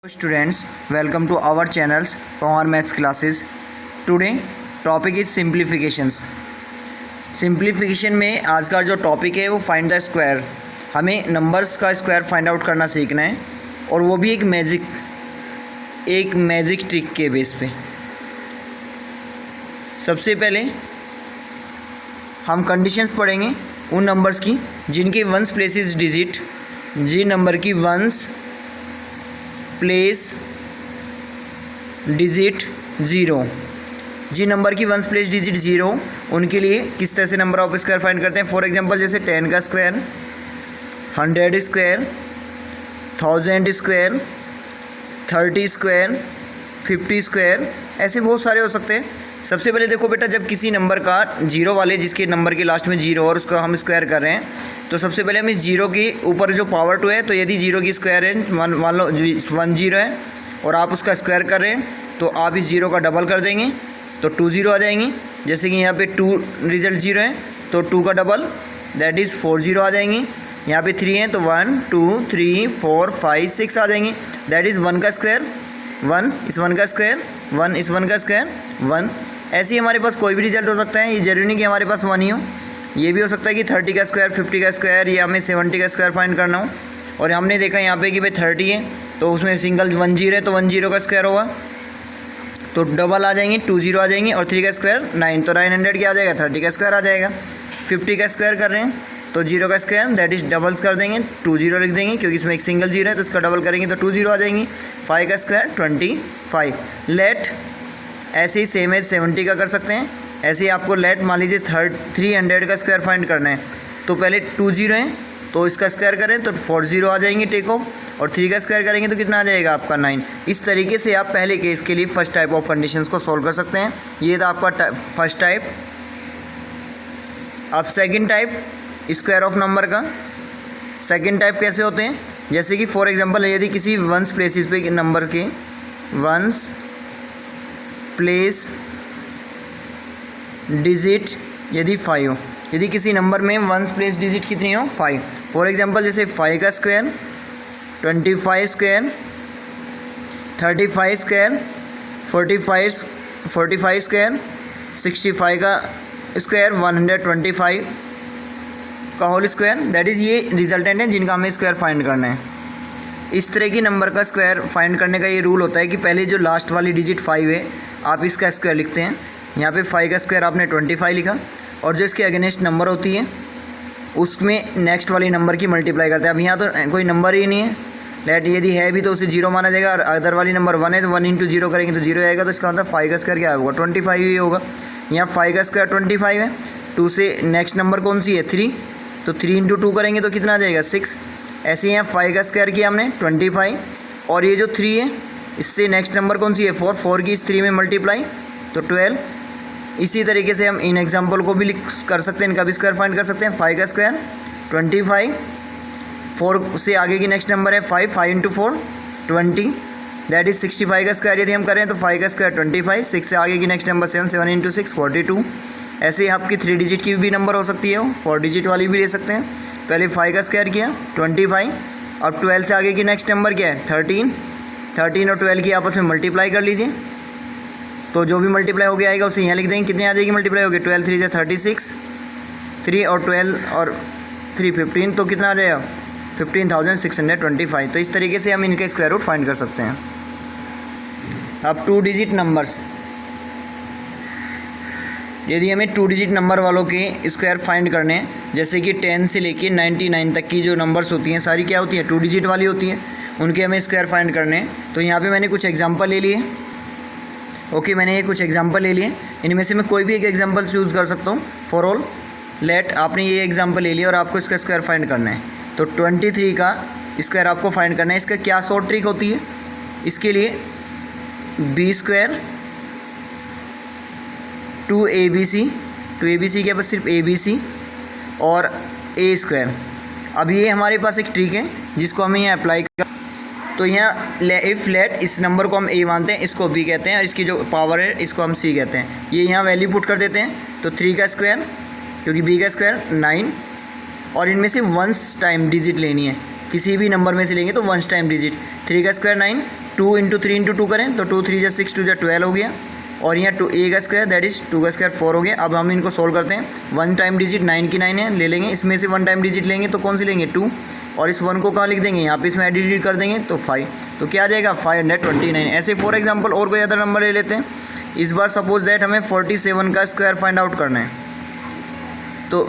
Students, welcome to our channels Power Maths classes. Today topic is simplifications. Simplification में आज का जो topic है वो फाइंड द स्क्वायर. हमें नंबर्स का स्क्वायर फाइंड आउट करना सीखना है और वो भी एक मैजिक ट्रिक के बेस पे. सबसे पहले हम कंडीशंस पढ़ेंगे उन नंबर्स की जिनके वंस प्लेसेस डिजिट, जिन नंबर की वंस प्लेस डिजिट ज़ीरो, जिन नंबर की वंस प्लेस डिजिट ज़ीरो उनके लिए किस तरह से नंबर ऑफ स्क्वायर फाइंड करते हैं. फॉर एग्जांपल जैसे 10 का square, 100 square, 1000 square, 30 square, 50 square, ऐसे बहुत सारे हो सकते हैं. सबसे पहले देखो बेटा, जब किसी नंबर का जीरो वाले जिसके नंबर के लास्ट में जीरो और उसको हम स्क्वायर कर रहे हैं तो सबसे पहले हम इस जीरो के ऊपर जो पावर 2 है, तो यदि जीरो की स्क्वायर है मान लो 1 जीरो है और आप उसका स्क्वायर कर रहे हैं तो आप इस जीरो का डबल कर देंगे तो 2 जीरो आ जाएंगी. जैसे कि यहाँ पे 2 रिजल्ट जीरो है तो 2 का डबल दैट इज़ 4 जीरो आ जाएंगी. यहाँ पे 3 है तो 1 2 3 4 5 6 आ जाएंगी. दैट इज़ 1 का स्क्वायर 1 इस 1 का स्क्वायर 1 इस 1 का स्क्वायर 1. ऐसे ही हमारे पास कोई भी रिजल्ट हो सकता है. ये जरूरी नहीं कि हमारे पास 1 ही हो, ये भी हो सकता है कि 30 का स्क्वायर, 50 का स्क्वायर या हमें 70 का स्क्वायर फाइंड करना हो. और हमने देखा यहाँ पे कि भाई 30 है तो उसमें सिंगल 1 जीरो है तो 1 जीरो का स्क्वायर होगा तो डबल आ जाएंगे 2 जीरो आ जाएंगी. और 3 का स्क्वायर 9 तो 900 क्या आ जाएगा, 30 का स्क्वायर आ जाएगा. 50 का स्क्वायर कर रहे हैं तो 0 का स्क्वायर दैट इज़ डबल्स कर देंगे 2 जीरो लिख देंगे क्योंकि इसमें एक सिंगल जीरो है तो इसका डबल करेंगे तो 2 जीरो आ जाएंगी. 5 का स्क्वायर 25. लेट ऐसे ही सेम एज 70 का कर सकते हैं. ऐसे ही आपको लेट मान लीजिए 300 का स्क्वायर फाइंड करना है तो पहले 2 जीरो है तो इसका स्क्वायर करें तो 4 जीरो आ जाएंगे टेक ऑफ, और 3 का स्क्वायर करेंगे तो कितना आ जाएगा आपका 9. इस तरीके से आप पहले केस के लिए फर्स्ट टाइप ऑफ कंडीशंस को सॉल्व कर सकते हैं. ये था आपका फर्स्ट टाइप. अब second type square of number का. सेकंड टाइप कैसे होते हैं, जैसे कि फॉर एग्जांपल यदि किसी वंस प्लेसेस पे नंबर के वंस प्लेस डिजिट यदि 5 हो, यदि किसी नंबर में वंस प्लेस डिजिट कितनी हो 5. फॉर एग्जांपल जैसे 5 का स्क्वायर, 25 स्क्वायर, 35 स्क्वायर, 45 स्क्वायर, 65 का स्क्वायर, 125 का होल स्क्वायर. दैट इज़ ये रिजल्टेंट है जिनका हमें स्क्वायर फाइंड करना है. इस तरह की नंबर का स्क्वायर फाइंड करने का ये रूल होता है कि पहले जो लास्ट वाली डिजिट 5 है आप इसका स्क्वायर लिखते हैं. यहाँ पे 5 का स्क्वायर आपने 25 लिखा और जो इसके अगेंस्ट नंबर होती है उसमें नेक्स्ट वाली नंबर की मल्टीप्लाई करते हैं. अब यहाँ तो कोई नंबर ही नहीं है, लेट यदि है भी तो उसे जीरो माना जाएगा और अदर वाली नंबर 1 है तो 1 इंटू जीरो करेंगे तो जीरो आएगा. तो इसका मतलब 5 का स्क्वायर क्या होगा 25 ही होगा. यहाँ 5 का स्क्वायर 25 है, 2 से नेक्स्ट नंबर कौन सी है 3 तो 3 इंटू 2 करेंगे तो कितना आ जाएगा 6. ऐसे ही यहाँ 5 का स्क्वायर किया हमने 25 और ये जो 3 है इससे नेक्स्ट नंबर कौन सी है 4 की इस 3 में मल्टीप्लाई तो 12. इसी तरीके से हम इन एग्जाम्पल को भी लिख कर सकते हैं, इनका भी स्क्वायर फाइंड कर सकते हैं. 5 का स्क्वायर 25, 4 से आगे की नेक्स्ट नंबर है 5 इंटू 4 20 दैट इज़ 65 का स्क्वायर यदि हम करें तो 5 का स्क्वायर 25, 6 से आगे की नेक्स्ट नंबर 7 इंटू 6 42. ऐसे ही आपकी 3 डिजिट की भी नंबर हो सकती है, वो 4 डिजिट वाली भी ले सकते हैं. पहले 5 का स्क्वायर किया 25, अब 12 से आगे की नेक्स्ट नंबर क्या है 13 और 12 की आपस में मल्टीप्लाई कर लीजिए तो जो भी मल्टीप्लाई हो गया आएगा उसे यहाँ लिख देंगे. कितनी आ जाएगी मल्टीप्लाई होगी 12 3 से 36, 3 और 12 और 3 15 तो कितना आ जाएगा 15,625. तो इस तरीके से हम इनका स्क्वायर रूट फाइंड कर सकते हैं. अब 2 डिजिट नंबर्स, यदि हमें 2 डिजिट नंबर वालों के स्क्वायर फाइंड करने हैं जैसे कि 10 से लेके 99 तक की जो नंबर्स होती हैं सारी क्या होती हैं 2 डिजिट वाली होती हैं, उनके हमें स्क्वायर फाइंड करने हैं. तो यहाँ पे मैंने कुछ एग्जांपल ले लिए. ओके मैंने ये कुछ एग्जांपल ले लिए, इनमें से मैं कोई भी एक एग्जांपल चूज़ कर सकता हूँ. फॉर ऑल लेट आपने ये एग्जांपल ले लिया और आपको इसका स्क्वायर फाइंड करना है तो 23 का स्क्वायर आपको फाइंड करना है. इसका क्या शॉर्ट ट्रिक होती है, इसके लिए बी स्क्वायर 2abc के पास सिर्फ abc और a स्क्वायर. अब ये हमारे पास एक ट्रिक है जिसको हमें यहाँ अप्लाई कर. तो यहाँ इफ़ लेट इस नंबर को हम a मानते हैं, इसको b कहते हैं और इसकी जो पावर है इसको हम c कहते हैं. ये यहाँ वैल्यू पुट कर देते हैं तो 3 का स्क्वायर क्योंकि b का स्क्वायर 9 और इनमें से वंस टाइम डिजिट लेनी है, किसी भी नंबर में से लेंगे तो वंस टाइम डिजिट. 3 का स्क्वायर 9, 2 इंटू 3 इंटू 2 करें तो 2 3 जा 6 2 जा 12 हो गया, और यहाँ 2a का स्क्वायर दैट इज़ 2 का स्क्वायर 4 हो गया। अब हम इनको सोल्व करते हैं। 1 टाइम डिजिट 9 की 9 है, ले लेंगे इसमें से 1 टाइम डिजिट लेंगे तो कौन सी लेंगे 2, और इस 1 को कहाँ लिख देंगे यहाँ पे, इसमें एडिट कर देंगे तो 5, तो क्या आ जाएगा 529। ऐसे फॉर एग्जांपल और कोई अदर नंबर ले लेते हैं। इस बार सपोज दैट हमें 47 का स्क्वायर फाइंड आउट करना है, तो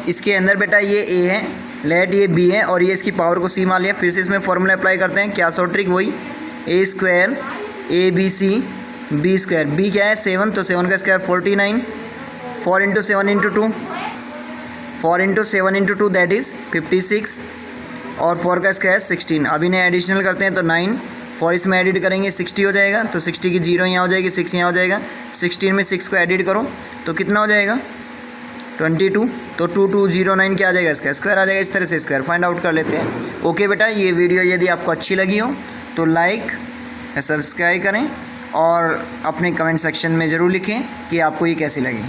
इसके अंदर बेटा ये a है, लेट ये b है, और ये इसकी पावर को c मान लिया। फिर से इसमें फॉर्मूला अप्लाई करते हैं, क्या शॉर्ट ट्रिक वही, a square abc b square, b क्या है 7, तो 7 का square 49, 4 into 7 into 2, 4 into 7 into 2 that is 56, और 4 का स्क्वायर 16। अब इन्हें एडिशनल करते हैं तो 9, 4 इसमें एडिट करेंगे 60 हो जाएगा, तो 60 की 0 यहाँ हो जाएगी, 6 यहाँ हो जाएगा, 16 में 6 को एडिट करो तो कितना हो जाएगा 22, तो 2209 क्या आ जाएगा, इसका स्क्वायर आ जाएगा। इस तरह से स्क्वायर फाइंड आउट कर लेते हैं। ओके बेटा, ये वीडियो यदि आपको अच्छी लगी हो तो लाइक सब्सक्राइब करें और अपने कमेंट सेक्शन में ज़रूर लिखें कि आपको ये कैसी लगी।